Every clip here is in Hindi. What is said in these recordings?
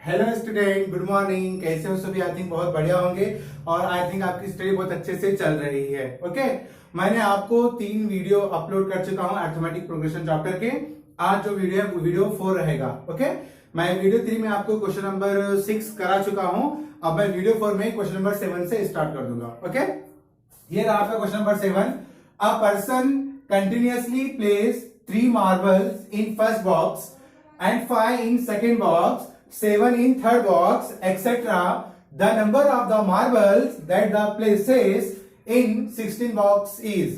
Hello student, good morning. कैसे हो सभी? आई थिंक बहुत बढ़िया होंगे और आई थिंक आपकी स्टडी बहुत अच्छे से चल रही है। ओके, मैंने आपको 3 वीडियो अपलोड कर चुका हूं अरिथमेटिक प्रोग्रेशन चैप्टर के। आज जो वीडियो है वो वीडियो 4 रहेगा। ओके, मैं वीडियो 3 में आपको क्वेश्चन नंबर 6 करा चुका हूं। अब मैं वीडियो 4 में क्वेश्चन नंबर 7 से स्टार्ट कर दूंगा। ओके, ये रहा आपका question number 7। A person continuously place 3 marbles in first box and 5 in second box, 7 in third box, etc. The number of the marbles that the places in 16 box is.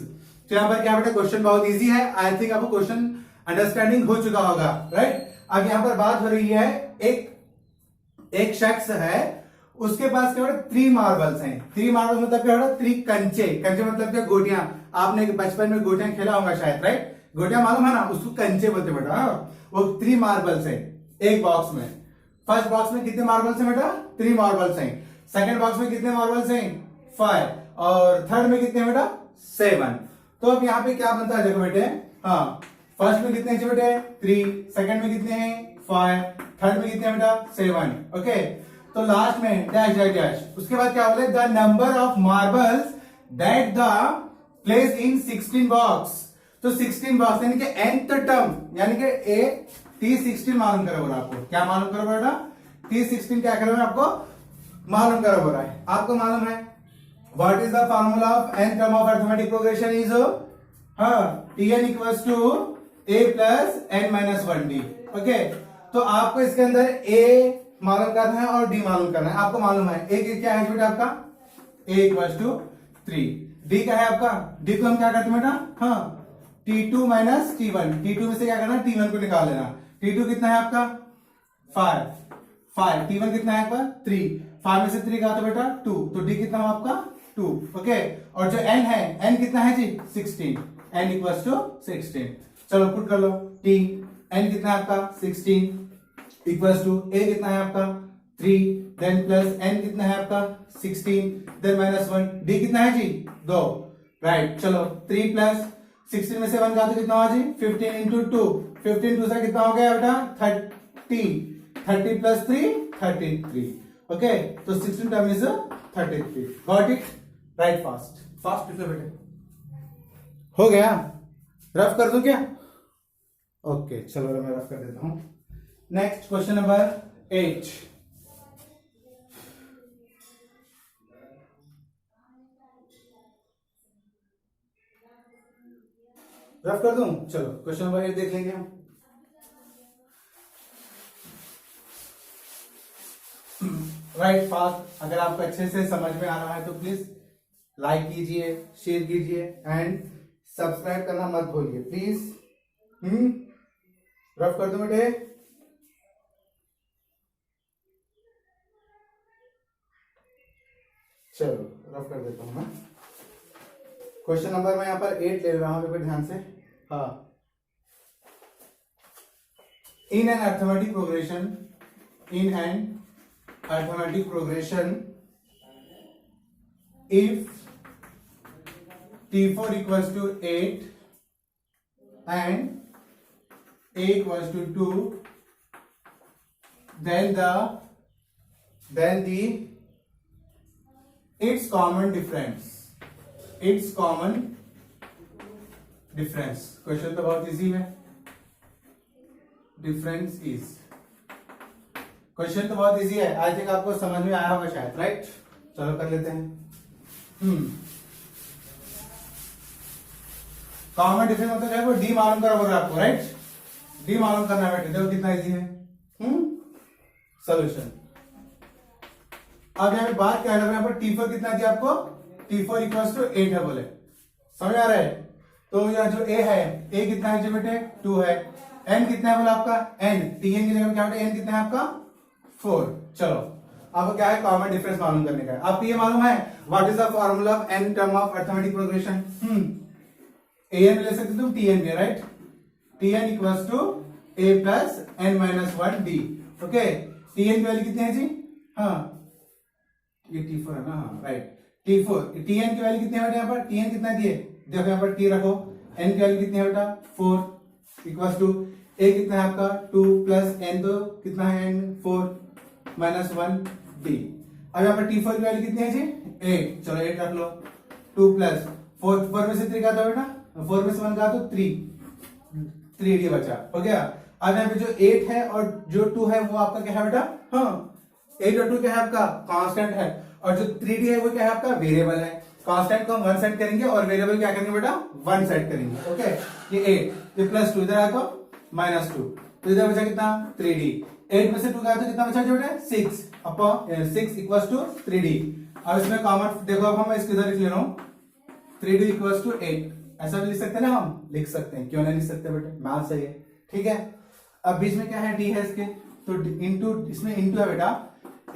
तो यहाँ पर क्या बेटा, क्वेश्चन बहुत इजी है। आई थिंक आपको क्वेश्चन अंडरस्टैंडिंग हो चुका होगा, राइट? अब यहाँ पर बात हो रही है, एक शख्स है, उसके पास क्या बेटा 3 मार्बल्स हैं। 3 मार्बल्स मतलब क्या बेटा? 3 कंचे। कंचे मतलब क्या? गोटियां। आपने बचपन में गोटियां खेला होगा शायद, राइट? गोटियां मालूम है ना, उसको कंचे बोलते बेटा। वो 3 मार्बल्स है एक बॉक्स में। फर्स्ट बॉक्स में कितने मार्बल्स हैं बेटा? 3 मार्बल्स हैं। सेकंड बॉक्स में कितने मार्बल्स हैं? 5। और थर्ड में कितने बेटा? 7। तो अब यहाँ पे क्या बनता है, देखो बेटे। हाँ, फर्स्ट में कितने हैं बेटे? 3। सेकंड में कितने हैं? 5। थर्ड में कितने बेटा? 7। ओके, तो लास्ट में डैश डैश डैश। उसके बाद क्या बोले? The number of marbles that the place in 16 box. तो 16 बॉक्स यानी कि nth टर्म, यानी कि T16 मालूम करो बोला आपको। क्या मालूम करो बेटा? T16 क्या करो आपको मालूम करो बोला है। आपको मालूम है what is the formula of n term of arithmetic progression is Tn equals to a plus n minus 1d। Okay, तो आपको इसके अंदर a मालूम करना है और d मालूम करना है। आपको मालूम है a क्या है बेटा आपका? a equals to 3। d क्या है आपका? d को हम क्या करते हैं बेटा? हाँ, T2 माइनस T1। T2 में से क्या करना? T1 को निकाल लेना। T2 कितना है आपका? 5। T1 कितना है आपका? 3। 5 में से 3 का तो बेटा 2, तो D कितना है आपका? 2। ओके, और जो N है, N कितना है जी? 16। N equals to 16। चलो पुट कर लो। T N कितना है आपका? 16 इक्वल्स टू A कितना है आपका? 3, देन प्लस N कितना है आपका? 16, देन माइनस 1। D कितना है जी? 2। राइट, चलो 3 प्लस 16 में से 1 का तो कितना हुआ जी? 15 इंटू 2। 15 2 से कितना हो गया बेटा? 30। 30 प्लस 3 33। ओके, तो 16 term is 33। Got it? Right, fast fast लिखो बेटे। हो गया? रफ कर दूं क्या? ओके, चलो मैं रफ कर देता हूं। Next question number 8। रफ कर दूं? चलो क्वेश्चन नंबर 8 देख लेंगे हम। Right, fast. अगर आपको अच्छे से समझ में आ रहा है तो प्लीज लाइक कीजिए, शेयर कीजिए एंड सब्सक्राइब करना मत भूलिए प्लीज। रफ कर दूं बेटे? चलो रफ कर देता हूं मैं। क्वेश्चन नंबर मैं यहाँ पर 8 ले रहा हूं, ध्यान से। हाँ, in an arithmetic progression if T4 equals to 8 and A equals to 2, then the its common difference। Question तो बहुत इजी है। डिफरेंस इज, क्वेश्चन तो बहुत इजी है। आई थिंक आपको समझ में आया होगा शायद, राइट? चलो कर लेते हैं। कॉमन डिफरेंस मतलब क्या है? वो डी मालूम करो बोल रहा है आपको, राइट? डी मालूम करना है बेटे। देखो कितना इजी है। सोल्यूशन। अब यहाँ पे बात क्या है, यहाँ पर T4 कितना दिया आपको? T4 इक्वल्स टू 8 है बोले। समझ आ रहा है? तो यहाँ जो A है, A कितना है बेटे? 2 है। N कितना है बोला आपका? N। Tn की जगह क्या बेटे? N कितना है आपका? 4। चलो आपको क्या है? कॉमन डिफरेंस मालूम करने का है। आपको ये मालूम है what is the formula of n term of arithmetic progression? An ले सकते तुम, Tn भी, right? Tn equals to A plus n minus 1d। Okay, Tn की वैल्यू कितनी है जी? हाँ, ये T4 है ना? हाँ, राइट। T4 Tn की वैल्यू कितनी है बेटा? यहाँ पर Tn कितना दिए? देखो यहाँ पर T रखो। n की वैल्यू कितनी है बेटा? 4 इक्वल्स टू A कितना है आपका? 2 प्लस n, तो कितना है n? 4। Minus 1d। अब यहाँ पर t4 की वैल्यू कितनी है जी 8, चलो 8 रख लो। 2 प्लस 4 में से 3 का था बेटा, 4 में से 1 का तो 3d बचा, हो गया। अब यहाँ पे जो 8 है और जो 2 है वो आपका क्या है बेटा, हाँ 8 और 2 क्या है आपका कांस्टेंट है, और जो 3d है वो क्या है आपका वेरिएबल है। कांस्टेंट को हम 1 सेट करेंगे और वेरिएबल क्या करेंगे बेटा 1 सेट करेंगे, ओके। ये 8, ये प्लस 2 इधर आएगा -2, तो इधर बचा कितना 3d। 8 में से 2 का तो कितना बचा जो बेटा 6 अपॉन 6 इक्वल्स टू 3d। अब इसमें कॉमन देखो, अब हम इसको इधर लिख ले रहा हूं 3d इक्वल्स टू 8, ऐसा भी लिख सकते हैं ना, हम लिख सकते हैं, क्यों नहीं लिख सकते बेटा, मैथ सही है, ठीक है। अब बीच में क्या है d है इसके, तो इनटू इसमें इनटू है बेटा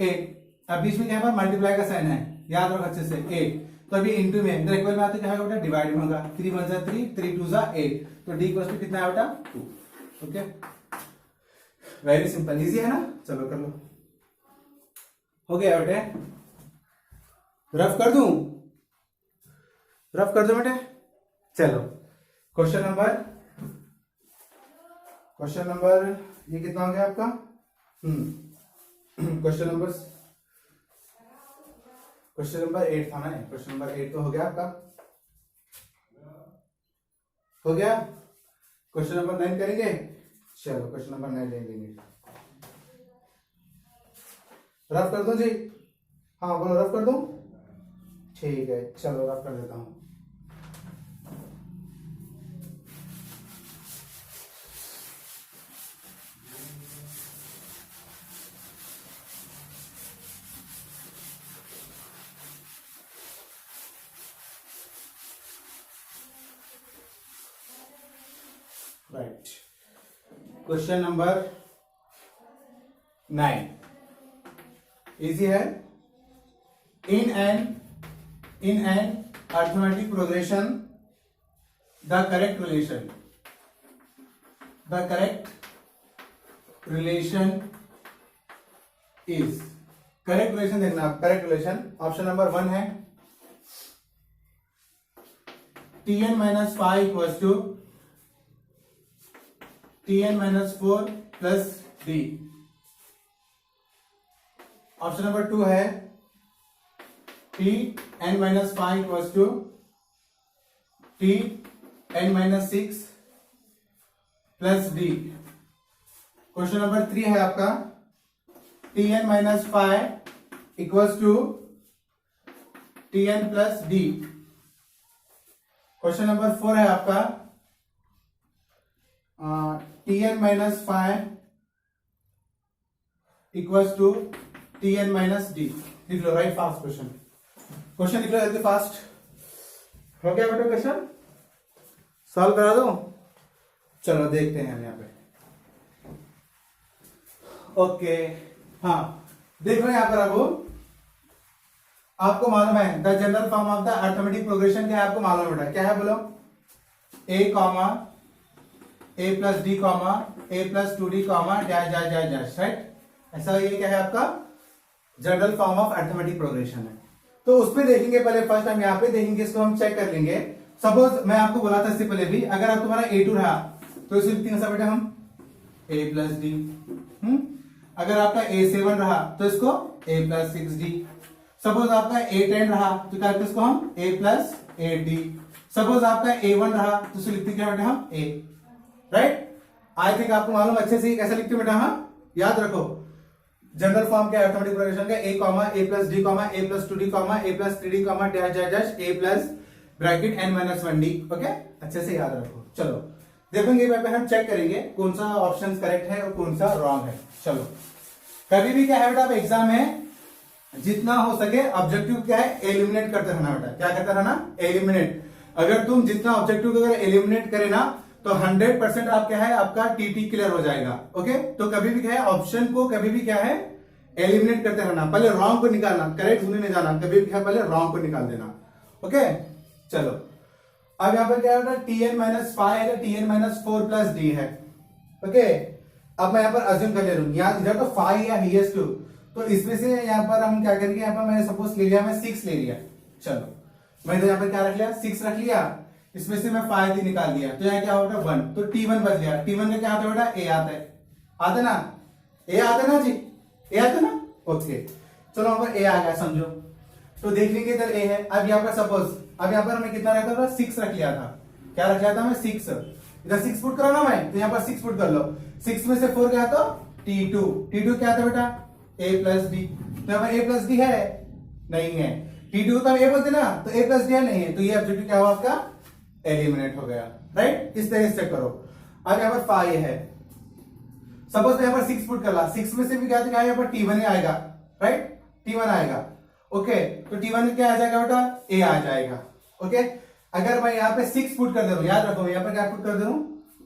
8, अब बीच में क्या है मल्टीप्लाई का साइन है, याद रखो अच्छे से 8, तो अभी इनटू में इधर इक्वल में आते क्या होगा बेटा डिवाइड में होगा, 3 1 जा 3, 3 2 जा 8, तो d इक्वल्स टू कितना है बेटा 2, ओके। वेरी सिंपल, इजी है ना, चलो कर लो। हो गया बेटे, रफ कर दूं, रफ कर दो बेटे, चलो क्वेश्चन नंबर ये कितना हो गया आपका, क्वेश्चन नंबर 8 था ना, क्वेश्चन नंबर 8 तो हो गया आपका, हो गया। क्वेश्चन नंबर 9 करेंगे, चलो क्वेश्चन नंबर 9 ले लेंगे। रफ कर दूं जी, हाँ बोलो रफ कर दूं, ठीक है चलो रफ कर देता हूं। राइट, क्वेश्चन नंबर 9 इजी है। In an arithmetic progression the correct relation is, correct relation देखना, करेक्ट रिलेशन ऑप्शन नंबर 1 है tn minus 5 equals to tn minus 4 plus d। Option number 2 है tn minus 5 equals to tn minus 6 plus d। Question number 3 है आपका tn minus 5 equals to tn plus d। Question number 4 है आपका tn minus 5 equals to tn minus d। लिख लो, राइट फास्ट क्वेश्चन लिख लो जल्दी फास्ट। हो गया बेटा क्वेश्चन, सॉल्व करा दो, चलो देखते हैं हम यहाँ पे। ओके हाँ देखो यहाँ पर आपको मालूम है the general form of the arithmetic progression क्या है, आपको मालूम बेटा क्या है, बोलो a comma a plus D comma a plus 2d comma dash dash dash dash, right. ऐसा ये क्या है आपका general form of arithmetic progression है। तो उसमें देखेंगे पहले, फर्स्ट हम यहाँ पे देखेंगे, इसको हम चेक कर लेंगे। सपोज मैं आपको बोला था इससे पहले भी, अगर आप तुम्हारा a2 रहा तो इसे लिखते हैं बेटा हम a प्लस डी, अगर आपका a7 रहा तो इसको a प्लस 6d। सपोज आपका a10 रहा तो क्या लिखते इसको हम a प्लस 8d। सपोज आपका a1 रहा तो इसे लिखते क्या बेटा हम a, राइट। आई थिंक आपको मालूम अच्छे से कैसे लिखते बेटा, हाँ याद रखो जनरल फॉर्म क्या है अर्थमेटिक प्रोग्रेशन का, a comma a plus d comma a plus 2d comma a plus 3d comma dash dash dash a plus bracket n minus 1d, okay अच्छे से याद रखो। चलो देखेंगे हम चेक करेंगे कौन सा ऑप्शन करेक्ट है और कौन सा रॉन्ग है। चलो कभी भी क्या है बेटा एग्जाम में जितना हो सके ऑब्जेक्टिव क्या है एलिमिनेट करते रहना बेटा, क्या करते रहना एलिमिनेट। अगर तुम जितना ऑब्जेक्टिव को अगर एलिमिनेट करे ना तो 100% आप क्या है आपका टीटी क्लियर हो जाएगा, ओके। तो कभी भी क्या है ऑप्शन को कभी भी क्या है एलिमिनेट करते रहना, पहले रॉन्ग को निकालना, करेक्ट ढूंढने नहीं जाना, कभी भी क्या पहले रॉन्ग को निकाल देना, ओके। चलो अब यहाँ पर क्या है tn माइनस 5 है, tn माइनस 4 प्लस d है, ओके। अब मैं यहाँ पर अज्यूम कर ले रहा हूँ, यहाँ इधर तो 5 या हाईएस्ट 2, तो इसमें से यहाँ पर हम क्या करेंगे, यहाँ पर मैंने सपोज ले लिया मैं 6 ले लिया, चलो मैं यहाँ पर क्या रख लिया 6 रख लिया, इसमें से मैं 5 निकाल दिया, तो यहाँ क्या होगा 1, तो t1 बच गया। t1 का क्या आता है बेटा a आता है, आता ना a आता ना जी, a आता ना, ओके, चलो यहाँ पर ए आ गया समझो। तो देख लेंगे इधर ए है। अब यहाँ पर सपोज, अब यहाँ पर हमें कितना रखा था, 6 रख लिया था। क्या रख लिया था मैं, 6। इधर 6 पुट करा ना मैं, तो यहाँ पर 6 पुट कर लो। 6 में से 4 गया तो T2। T2 क्या था बेटा, a प्लस डी। तो यहाँ पर a प्लस डी है, नहीं है। T2 तो a बोलते ना, तो a प्लस डी है, नहीं है। तो ये ऑब्जेक्टिव क्या हुआ आपका, एलिमिनेट हो गया। राइट, इस तरह से करो। अब यहाँ पर 5 है। सपोज यहाँ पर 6 पुट कर ला, 6 में से भी क्या यहाँ पर T1 आएगा। राइट, T1 आएगा। ओके, तो T1 में क्या आ जाएगा बेटा, a आ जाएगा। ओके, अगर मैं यहाँ पे 6 पुट कर दे रहा हूं, याद रखो यहाँ पर क्या पुट कर दे रहा हूं,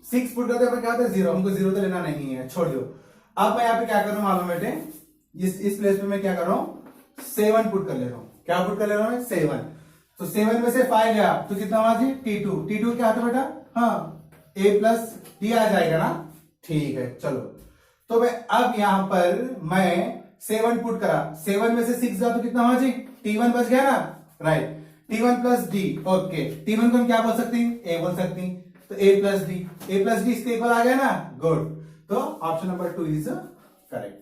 6 पुट करते क्या होता है, 0। हमको 0 तो लेना नहीं है, छोड़ दो। अब मैं यहाँ पे क्या कर रहा हूँ मालूम बेटे, इस प्लेस पे मैं क्या कर रहा हूँ, 7 पुट कर ले रहा हूँ। क्या पुट कर ले रहा हूँ मैं, 7। तो 7 में से 5 गया तो कितना हुआ जी, T2। T2 क्या आता बेटा, हाँ a प्लस डी आ जाएगा ना। ठीक है, चलो। तो मैं अब यहां पर मैं 7 पुट करा, 7 में से 6 गया तो कितना हुआ जी, T1 बच गया ना। Right, T1 plus D. Okay, T1 को हम क्या बोल सकते हैं, a बोल सकते हैं। तो a plus D, a plus D इसके इक्वल आ गया ना। गुड, तो ऑप्शन नंबर 2 इज करेक्ट।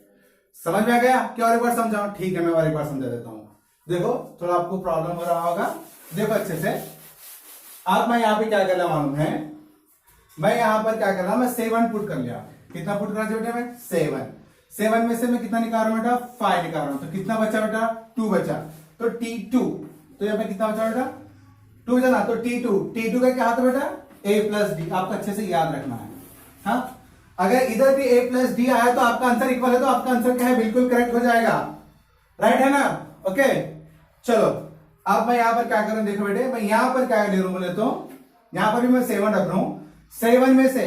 समझ में आ गया क्या, और एक बार समझाऊं, ठीक है मैं और एक बार समझा देता हूं। देखो थोड़ा आपको प्रॉब्लम हो रहा होगा, देखो अच्छे से। अब मैं यहाँ पे क्या कर रहा मालूम है, मैं यहां पर क्या कर रहा हूं, मैं 7 पुट कर लिया। कितना पुट करा बेटा मैं, 7 में से मैं कितना निकाल रहा हूं बेटा, 5 निकाल रहा हूं। तो कितना बचा बेटा, 2 बचा। तो T2, तो यहाँ पे कितना बचा बेटा, 2 बचा ना। तो T2 का क्या था बेटा, a प्लस डी। आपको अच्छे से याद रखना है। हाँ, अगर इधर भी a प्लस डी आया तो आपका आंसर इक्वल है, तो आपका आंसर क्या है, बिल्कुल करेक्ट हो जाएगा। राइट है ना। ओके, चलो अब मैं यहां पर क्या कर रहा हूं, देखो बेटे मैं यहां पर क्या ले रहा हूं बोले तो, यहां पर भी मैं 7 रख रहा हूं। 7 में से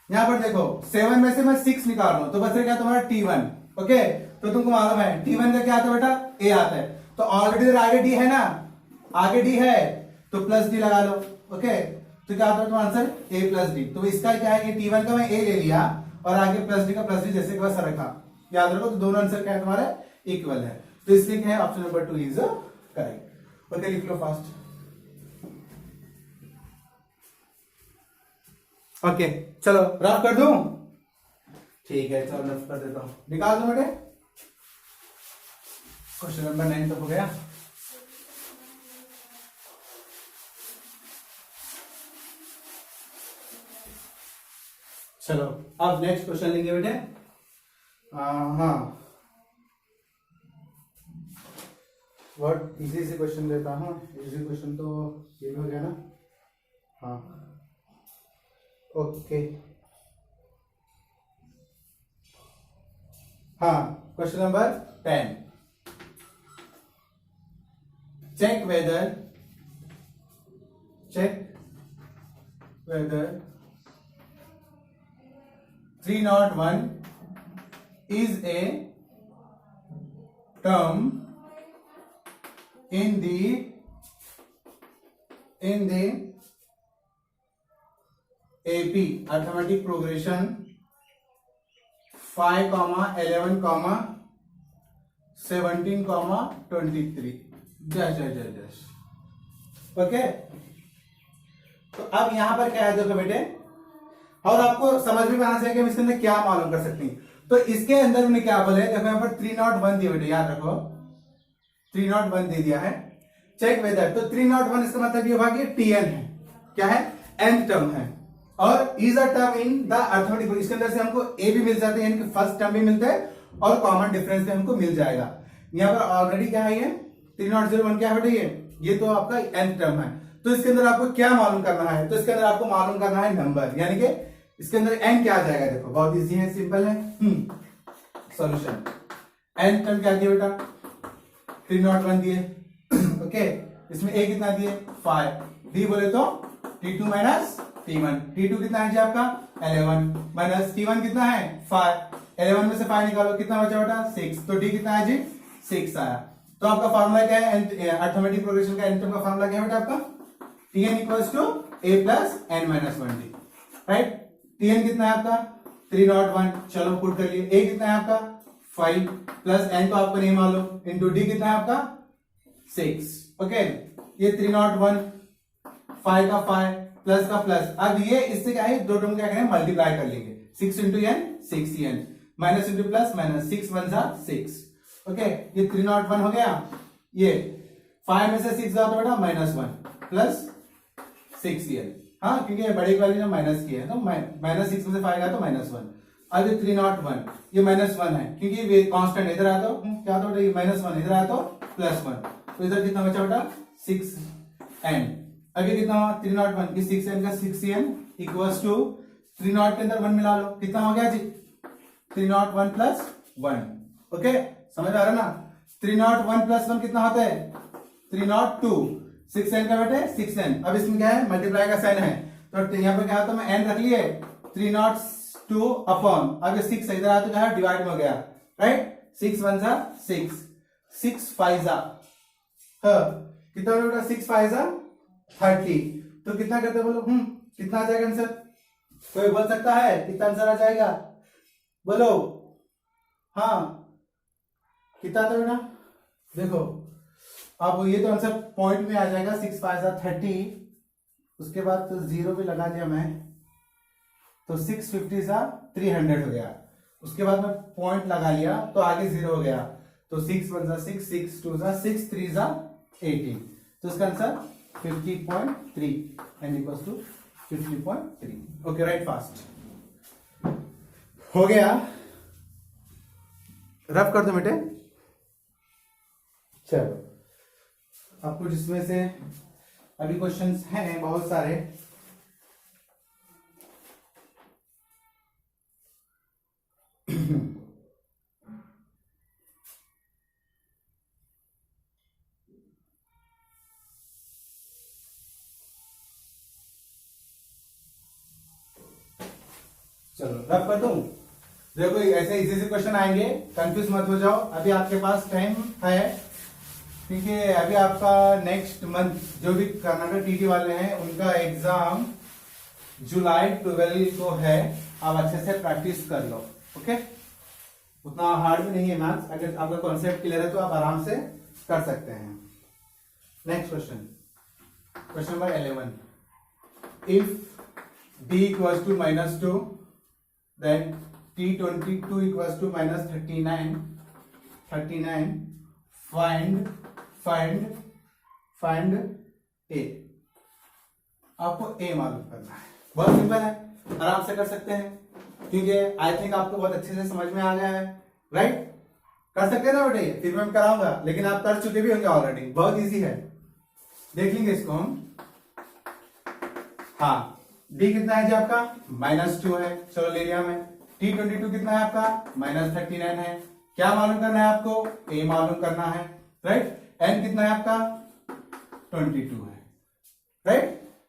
यहां पर देखो 7 में से मैं 6 निकाल रहा हूं, तो बच क्या तुम्हारा T1। ओके, तो तुमको मालूम है T1 का क्या आता है बेटा, a आता है। तो ऑलरेडी आगे डी है ना, आगे डी है तो प्लस डी लगा लो। ओके, तो क्या आता है तुम्हारा आंसर, a प्लस डी। तो इसका क्या है, ये T1 का मैं a ले लिया और आगे प्लस डी का प्लस डी जैसे वैसा रखा। याद रखो, तो दोनों आंसर क्या है तुम्हारा, इक्वल है। तो इसलिए क्या है, option number 2 is correct. Okay, लिख लो फास्ट। ओके, चलो रफ कर दूं, ठीक है चलो रफ कर देता हूं, निकाल दो बेटे। क्वेश्चन नंबर 9 तक हो गया। चलो अब नेक्स्ट क्वेश्चन लेंगे बेटे। हाँ, बहुत इजी से क्वेश्चन लेता हूँ। इजी क्वेश्चन तो ये भी हो गया ना। हाँ, ओके, हाँ, question number 10। check whether 301 is a term in the AP arithmetic progression 5, 11, 17, 23। Okay, तो अब यहां पर क्या है देखो बेटे, और आपको समझ में आना चाहिए कि हम इसके अंदर क्या मालूम कर सकते हैं। तो इसके अंदर हमने क्या बोले, देखो यहां पर 301 दिया बेटे, याद रखो 301 दे दिया है। चेक वेदर, तो 301 इसका मतलब ये हुआ कि TN है, क्या है, nth टर्म है, और is a term in the arithmetic. इसके अंदर से हमको a भी मिल जाते हैं, यानी कि फर्स्ट टर्म भी मिलता है और कॉमन डिफरेंस भी हमको मिल जाएगा। यहाँ पर ऑलरेडी क्या है, ये 3001 क्या है बेटे, ये तो आपका nth टर्म है। तो इसके अंदर आपको क्या मालूम करना है, तो इसके अंदर आपको मालूम करना है नंबर, यानी कि इसके अंदर n क्या आ जाएगा। देखो बहुत इजी है, सिंपल है। सॉल्यूशन, n टर्म क्या दिया बेटा, 301 दिए। ओके, इसमें a कितना दिए, 5। d बोले तो T2 माइनस T1। T2 कितना है जी आपका 11 माइनस T1 कितना है 5। 11 में से 5 निकालो, कितना बचा बेटा 6। तो d कितना है जी 6 आया। तो आपका फार्मूला क्या है, अर्थमेटिक प्रोग्रेशन का n टर्म का फार्मूला क्या है बेटा आपका, Tn equals to a plus n minus 1d। Right, Tn कितना है आपका 301, चलो पुट कर लिए। a कितना है आपका 5 प्लस n तो आपको नहीं मालूम, इंटू d कितना है आपका 6। ओके, ये 301 5 का 5 प्लस का प्लस। अब ये इससे क्या है, दो टर्म क्या करें, मल्टीप्लाई कर लेंगे। 6 into n 6n minus into plus minus, 6 1 जा 6। ओके, ये 301 हो गया। ये 5 में से 6 जाता बेटा -1 प्लस 6 हाँ, क्योंकि ये बड़ी वाली ने माइनस की है तो -6 में से 5 गया तो -1। अब ये 301 ये -1 है क्योंकि ये कांस्टेंट इधर आया तो क्या था बेटा, ये -1 इधर आया तो +1, तो इधर कितना बचा बेटा 6n। अब ये कितना हुआ 301 की 6n का 6n इक्वल्स टू 300 के अंदर 1 मिला लो, कितना हो गया जी 301 प्लस 1। ओके, समझ आ रहा ना, 301 प्लस 1 कितना होता है 302, 6n का बेटे 6n। अब इसमें क्या है मल्टीप्लाई का साइन है तो यहाँ पे क्या है तो मैं n रख लिए 302 अपॉन, अब ये 6 इधर आया तो क्या है डिवाइड हो गया, राइट, 6 1 जा 6, 6 5 जा कितना बेटा 6 5 जा 30, तो कितना करते बोलो कितना आ जाएगा आंसर, कोई बोल सकता है कितना आंसर आ जाएगा बोलो, हाँ कितना था बेटा, देखो अब ये तो आंसर पॉइंट में आ जाएगा 6 5 जा 30, उसके बाद तो 0 भी लगा दिया मैं तो 650 जा 300 हो गया, उसके बाद मैं पॉइंट लगा लिया तो आगे 0 हो गया तो 6 1 जा 6, 6 2 जा 6, 3 जा 18, तो इसका answer 50.3 and equals to 50.3। Okay, right fast हो गया, रफ कर दो बेटे। चलो आपको जिसमें से अभी क्वेश्चंस हैं बहुत सारे, चलो रब कर दूं। देखो ऐसे इजी से क्वेश्चन आएंगे, कंफ्यूज मत हो जाओ, अभी आपके पास टाइम है क्योंकि अभी आपका नेक्स्ट मंथ जो भी कर्नाटक टीटी वाले हैं उनका एग्जाम जुलाई 12 को है, आप अच्छे से प्रैक्टिस कर लो। ओके, उतना हार्ड भी नहीं है मैथ्स, अगर आपका कॉन्सेप्ट क्लियर है तो आप आराम से कर सकते हैं। Next question, question number 11, if d equals to -2 then t22 equals to -39, find a। आपको a मालूम करना है, बहुत सिंपल है, आराम से कर सकते हैं क्योंकि आई थिंक आपको बहुत अच्छे से समझ में आ गया है, राइट, कर सकते हैं ना बेटे, फिर मैं कराऊंगा लेकिन आप कर चुके भी होंगे ऑलरेडी, बहुत इजी है, देख लेंगे इसको हम। हाँ, d कितना है जी आपका -2 है, चलो ले लिया मैं। t22 कितना है आपका -39 है, क्या मालूम करना है आपको a मालूम करना है, राइट, n कितना है आपका 22 है, राइट,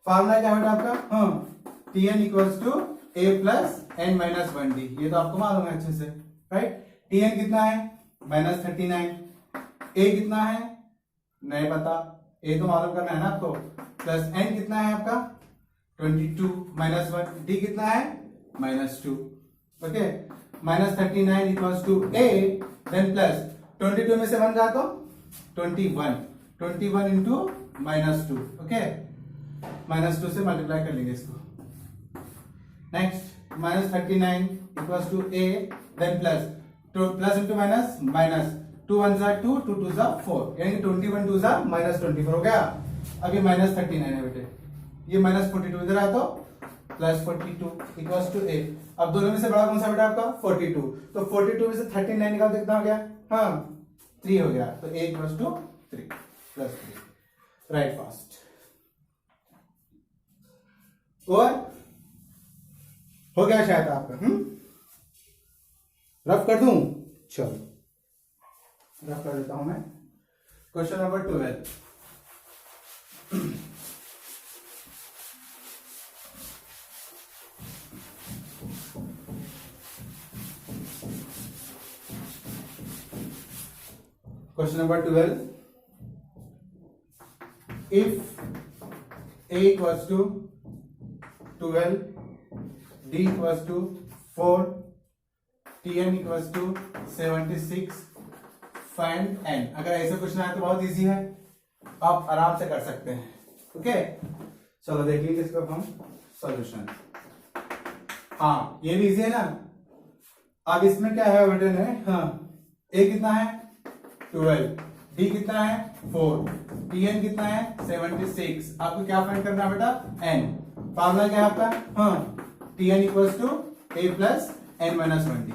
फार्मूला क्या बेटा आपका tn equals to a plus n minus 1d, ये तो आपको मालूम है अच्छे से, राइट, tn कितना है -39, a कितना है नहीं पता, a तो मालूम करना है ना आपको, प्लस n कितना है आपका 22 -1, d कितना है -2, okay, -39 equals to a, then plus 22 में से 1 जा तो 21 इंटू -2, ओके, -2 से मल्टीप्लाई कर लेंगे इसको। Next -39 equals to a, then plus into minus 2 1 जा 2, 2 2 जा 4, यानी 21 2 जा -24 हो गया। अब ये -39 है बेटे, ये -42 इधर आया तो +42 इक्वल्स टू a। अब दोनों में से बड़ा कौन सा बेटा आपका 42, तो 42 में से 39 निकाल कितना हो गया, हाँ 3 हो गया, तो a equals to 3 +3, right fast. और हो गया शायद आपका, रफ कर दूं, चलो रफ कर देता हूं मैं। Question number 12, question number 12, if a equals to 12, d equals to 4, tn equals to 76, find n। अगर ऐसे क्वेश्चन आए तो बहुत इजी है, आप आराम से कर सकते हैं। ओके, चलो देख लीजिए इसका हम सॉल्यूशन। हाँ ये भी इजी है ना। अब इसमें क्या है बेटे ने, हाँ a कितना है 12, डी कितना है 4, टीएन कितना है 76। आपको क्या फाइंड करना है बेटा एन। फार्मूला क्या है आपका, हाँ TN equals to A plus N minus 20,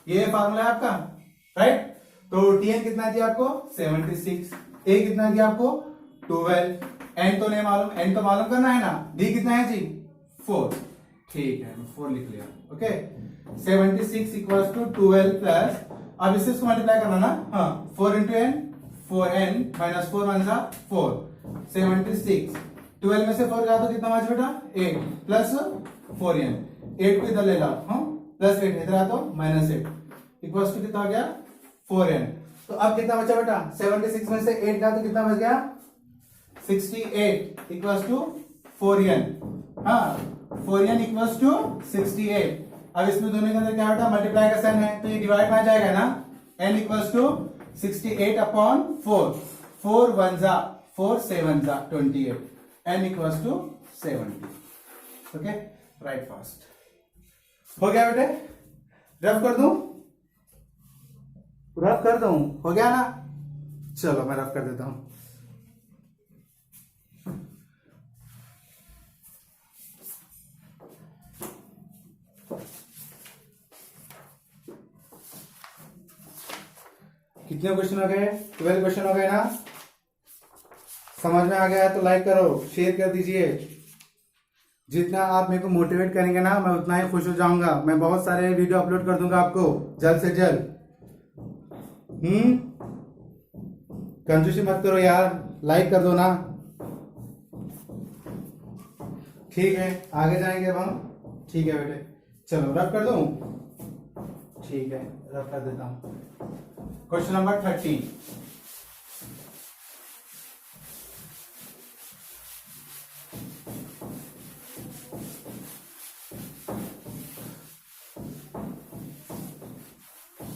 ये फार्मूला है आपका, राइट। तो टीएन कितना दिया आपको 76, ए कितना दिया आपको 12, एन तो नहीं मालूम, एन तो मालूम करना है ना, डी कितना है जी 4, ठीक है 4 लिख लिया, ओके। 76 इक्वल्स टू 12 प्लस, अब इससे इसको मल्टीप्लाई करना ना, हाँ 4 into N, 4n minus 4 one सा 4, 76, 12 में से 4 गया तो कितना बचा बेटा 8 प्लस 4n, 8 को इधर ले लो, हाँ प्लस 8 इधर आ तो माइनस 8 इक्वल्स टू कितना हो गया 4n। तो अब कितना बचा बेटा 76 में से 8 गया तो कितना बच गया 68 इक्वल्स टू 4n, हाँ 4n इक्वल्स टू 68। अब इसमें दोनों के अंदर क्या बेटा मल्टीप्लाई का साइन है तो ये डिवाइड में आ जाएगा ना, n equals to 68 upon 4, 4 one जा 4 7 जा 28, n equals to 70, okay. Right fast हो गया बेटे, रफ कर दूं, रफ कर दूं, हो गया ना, चलो मैं रफ कर देता हूं। कितने क्वेश्चन हो गए 12 क्वेश्चन हो गए ना, समझ में आ गया है तो लाइक करो, शेयर कर दीजिए। जितना आप मेरे को मोटिवेट करेंगे ना मैं उतना ही खुश हो जाऊंगा। मैं बहुत सारे वीडियो अपलोड कर दूंगा आपको जल्द से जल्द। कंजूसी मत करो यार, लाइक कर दो ना, ठीक है। आगे जाएंगे अब हम, ठीक है बेटे, चलो रफ कर दूं, ठीक है रफ कर देता हूं। क्वेश्चन नंबर 13,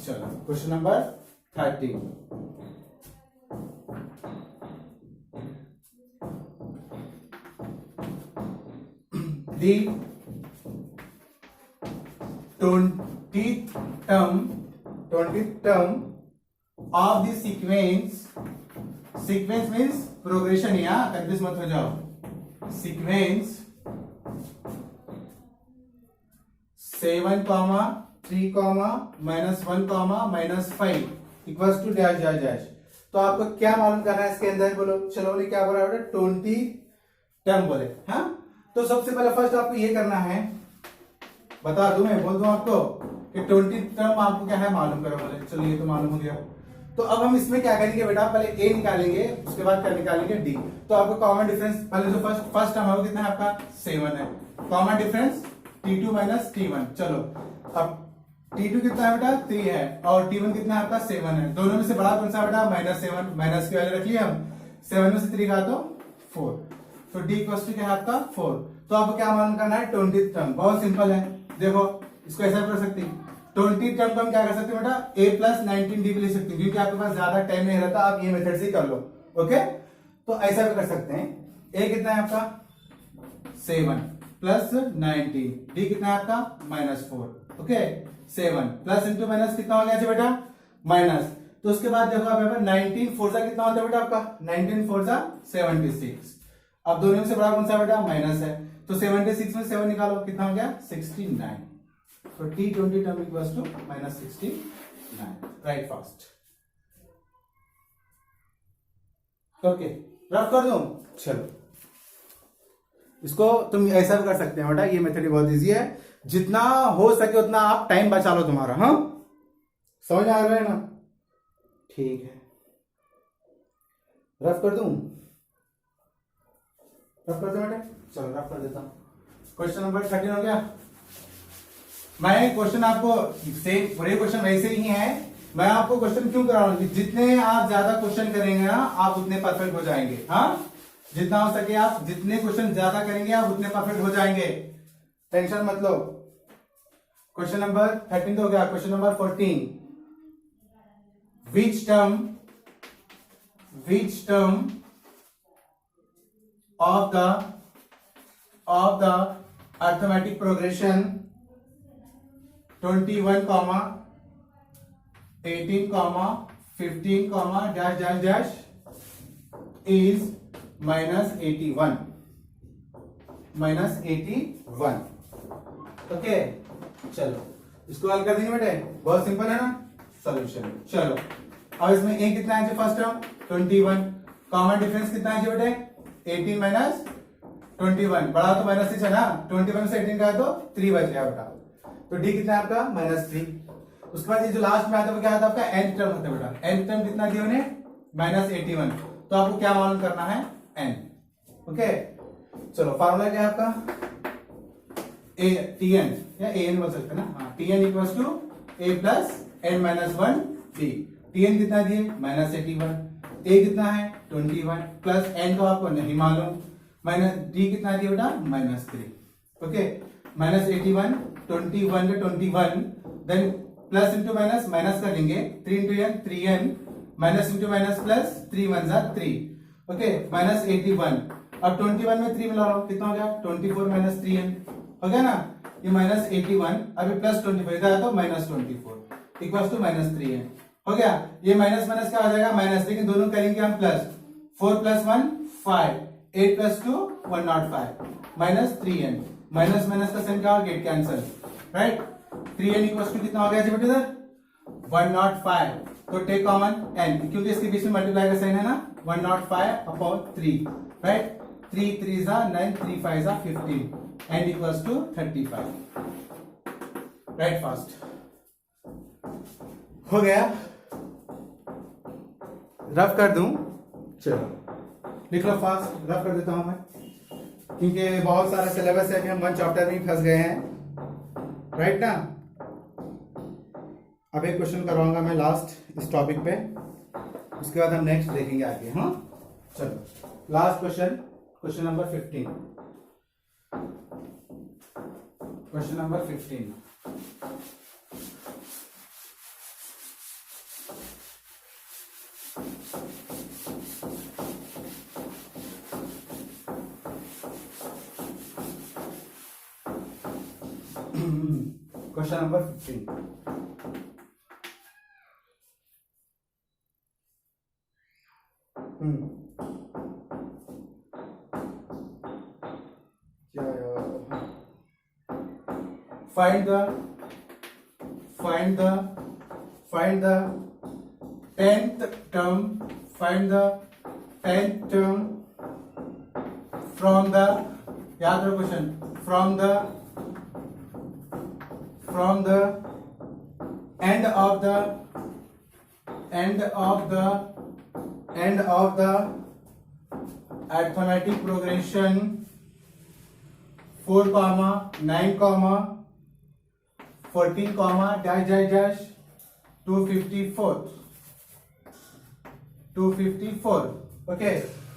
चलो question number 13, the 20th term of the sequence means progression, यहाँ कंफ्यूज मत हो जाओ, sequence 7, 3, -1, -5 equals to dash dash dash. तो आपको क्या मालूम करना है इसके अंदर, बोलो। चलो बोले क्या बोला बेटा 20 टर्म बोले, हाँ। तो सबसे पहले फर्स्ट आपको ये करना है, बता दूं मैं, बोल दूं आपको कि 20 टर्म आपको क्या है मालूम करो बोले। चलो ये तो मालूम हो गया। तो अब हम इसमें क्या करेंगे बेटा, पहले ए निकालेंगे, उसके बाद क्या निकालेंगे डी। तो आपको कॉमन डिफरेंस, पहले जो फर्स्ट टर्म होगा कितना है आपका 7 है, common difference T2 minus T1। चलो अब T2 कितना है बेटा 3 है और T1 कितना है आपका 7 है। दोनों में से बड़ा कौन सा बेटा -7, माइनस की वैल्यू रख लिया हम, 7 में से 3 का तो 4, तो D इक्वल टू क्या है आपका 4। तो आपको क्या मालूम करना है 20th टर्म, बहुत सिंपल है। देखो इसको ऐसा कर सकते हैं, 20 टर्म को हम क्या कर सकते हैं बेटा a प्लस 19d भी लिख सकते हैं, क्योंकि आपके पास ज्यादा टाइम नहीं रहता, आप ये मेथड से कर लो, ओके। तो ऐसा भी कर सकते हैं, a कितना है आपका 7 प्लस 19, d कितना है आपका -4, ओके। 7 प्लस इंटू माइनस कितना हो गया बेटा माइनस। तो उसके बाद देखो आप 19 4 सा कितना होता है बेटा आपका 19 4 सा 76। अब दोनों में से बड़ा कौन सा बेटा माइनस है, तो 76 में 7 निकालो कितना हो गया 69। तो T20 term equals to -69, right fast, okay. Rough कर दूं, चलो इसको तुम ऐसा भी कर सकते हैं बेटा, ये मेथड बहुत इजी है। जितना हो सके उतना आप टाइम बचा लो तुम्हारा, हाँ समझ आ रहा है ना, ठीक है। रफ कर दूं, रफ कर दो बेटा, चलो रफ कर देता हूं। क्वेश्चन नंबर 13 हो गया। मैं क्वेश्चन आपको सेम पूरे क्वेश्चन वैसे ही है, मैं आपको क्वेश्चन क्यों करा रहा हूं, जितने आप ज्यादा क्वेश्चन करेंगे ना आप उतने परफेक्ट हो जाएंगे, हाँ। जितना हो सके आप जितने क्वेश्चन ज्यादा करेंगे आप उतने परफेक्ट हो जाएंगे, टेंशन मत लो। क्वेश्चन नंबर 13 हो गया। Question number 14, which term of the arithmetic progression 21, 18, 15 comma dash dash dash is -81 -81। Okay, चलो इसको हल कर देंगे बेटे, बहुत सिंपल है ना सॉल्यूशन। चलो अब इसमें a कितना है फर्स्ट टर्म 21, कॉमन डिफरेंस कितना है बेटे 18 माइनस 21, बड़ा तो -6 है ना, 21 से 18 का है तो 3 बच गया बेटा। तो d कितना है आपका -3। उसके बाद ये जो लास्ट में आता है वो क्या आता है आपका nth टर्म होता है बेटा। nth टर्म कितना दिया उन्हें -81, तो आपको क्या मालूम करना है n। ओके, चलो फार्मूला क्या है आपका tn या an बोल सकते हैं ना, हाँ tn equals to a plus n minus 1 d। tn कितना दिए -81, a कितना है 21 प्लस n तो आपको नहीं मालूम, माइनस d कितना दिया बेटा -3। ओके, -81 21 का 21, then plus into minus minus कर लेंगे 3 into n 3n, minus into minus plus 3 1 जा 3। ओके, -81, अब 21 में 3 मिला रहा हूं, कितना हो गया 24 माइनस 3n हो गया ना, ये -81 अभी प्लस 24 इधर है तो -24 इक्वल्स टू -3n हो गया। ये माइनस माइनस क्या हो जाएगा माइनस, लेकिन दोनों करेंगे हम प्लस, 4 + 1 5, 8 + 2 105 -3n, माइनस माइनस का साइन क्या हो get cancel, right. 3n equals to कितना हो गया जी बेटे इधर 105, तो टेक कॉमन n, क्योंकि इसके बीच में मल्टीप्लाई का साइन है ना, 105/3, राइट। 3 3 जा 9, 3 5 जा 15, n equals to 35, right. Fast हो गया, रफ कर दूं, चलो लिख लो फास्ट, रफ कर देता हूं मैं, क्योंकि बहुत सारा सिलेबस है, अभी हम 1 चैप्टर में फंस गए हैं, राइट ना। अब एक क्वेश्चन करवाऊंगा मैं लास्ट इस टॉपिक पे, उसके बाद हम नेक्स्ट देखेंगे आगे। हाँ चलो last question, question number 15, question number 15। Question number 15, find the 10th term, find the 10th term from the, याद रखो question, from the end of the arithmetic progression 4, 9, 14, dash dash dash 254। Okay,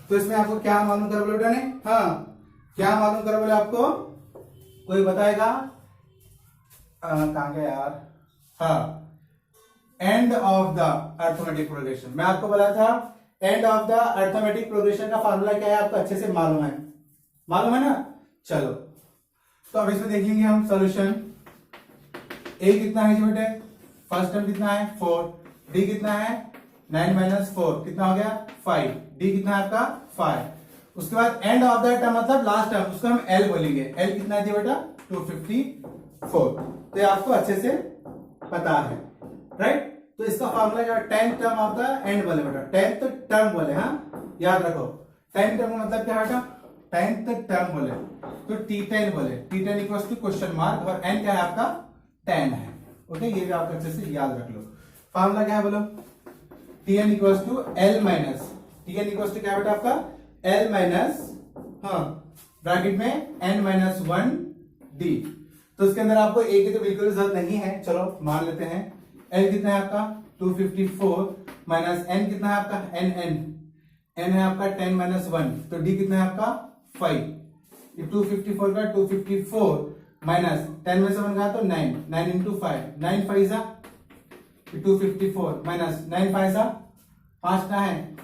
तो इसमें आपको क्या मालूम करा बोले बेटा ने, हाँ क्या मालूम करा बोले आपको, कोई बताएगा कहां गया यार, हाँ end of the arithmetic progression. मैं आपको बोला था end of the arithmetic progression का फार्मूला क्या है आपको अच्छे से मालूम है ना। चलो तो अब इसमें देखेंगे हम सॉल्यूशन। ए कितना है जी बेटे, फर्स्ट टर्म कितना है 4, डी कितना है 9 - 4 कितना हो गया 5, डी कितना है आपका 5। उसके बाद एंड ऑफ द टर्म मतलब लास्ट टर्म, उसको हम एल बोलेंगे। एल कितना है जी बेटा 254। तो ये आपको अच्छे से पता है, राइट। तो इसका फार्मूला क्या है, 10th term of the end बोले बेटा, 10th टर्म बोले, हाँ याद रखो। 10th टर्म का मतलब क्या है बेटा, 10th टर्म बोले तो T10 बोले, T10 equals to question mark, और n क्या है आपका 10 है। ओके, ये भी आप अच्छे से याद रख लो। फार्मूला क्या है बोलो, Tn equals to L minus, Tn equals to क्या बेटा आपका L माइनस, हाँ ब्रैकेट में n - 1 d। तो इसके अंदर आपको a की तो बिल्कुल जरूरत नहीं है, चलो मान लेते हैं। L कितना है आपका 254 माइनस n कितना है आपका n है आपका 10 - 1, तो d कितना है आपका 5। 254 का 254 माइनस 10 में से 1 का तो 9 इंटू 5, 9 5 जा 254 माइनस 9 5 जा 5 का है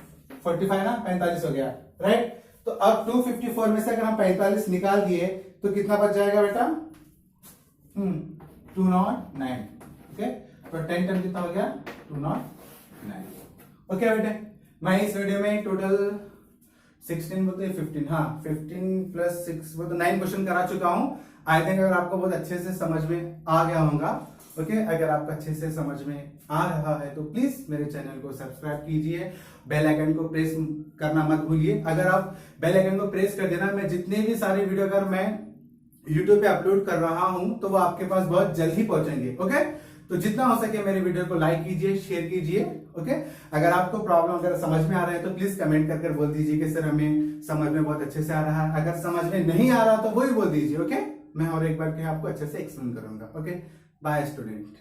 45 ना, 45 हो गया, राइट। तो अब 254 में से अगर हम 45 निकाल दिए तो कितना बच जाएगा बेटा 209। ओके, तो 10 टर्म कितना हो गया 209। 59। ओके बेटे, मैं इस वीडियो में टोटल 16 बोलते 15, हाँ 15 प्लस 6 वो तो 9 क्वेश्चन करा चुका हूं। आई थिंक अगर आपको बहुत अच्छे से समझ में आ गया होगा। ओके, अगर आपको अच्छे से समझ में आ रहा है तो प्लीज मेरे चैनल को सब्सक्राइब कीजिए, बेल आइकन को प्रेस करना मत भूलिए। अगर आप बेल आइकन को प्रेस कर देना, मैं जितने भी सारे वीडियो अगर मैं यूट्यूब पे अपलोड कर रहा हूं तो वो आपके पास बहुत जल्द ही पहुंचेंगे। ओके, तो जितना हो सके मेरे वीडियो को लाइक कीजिए, शेयर कीजिए। ओके, अगर आपको प्रॉब्लम अगर समझ में आ रहा है तो प्लीज कमेंट कर बोल दीजिए कि सर हमें समझ में बहुत अच्छे से आ रहा है। अगर समझ में नहीं आ रहा तो वही बोल दीजिए। ओके, मैं और एक बार के आपको अच्छे से एक्सप्लेन करूंगा। Okay, bye student.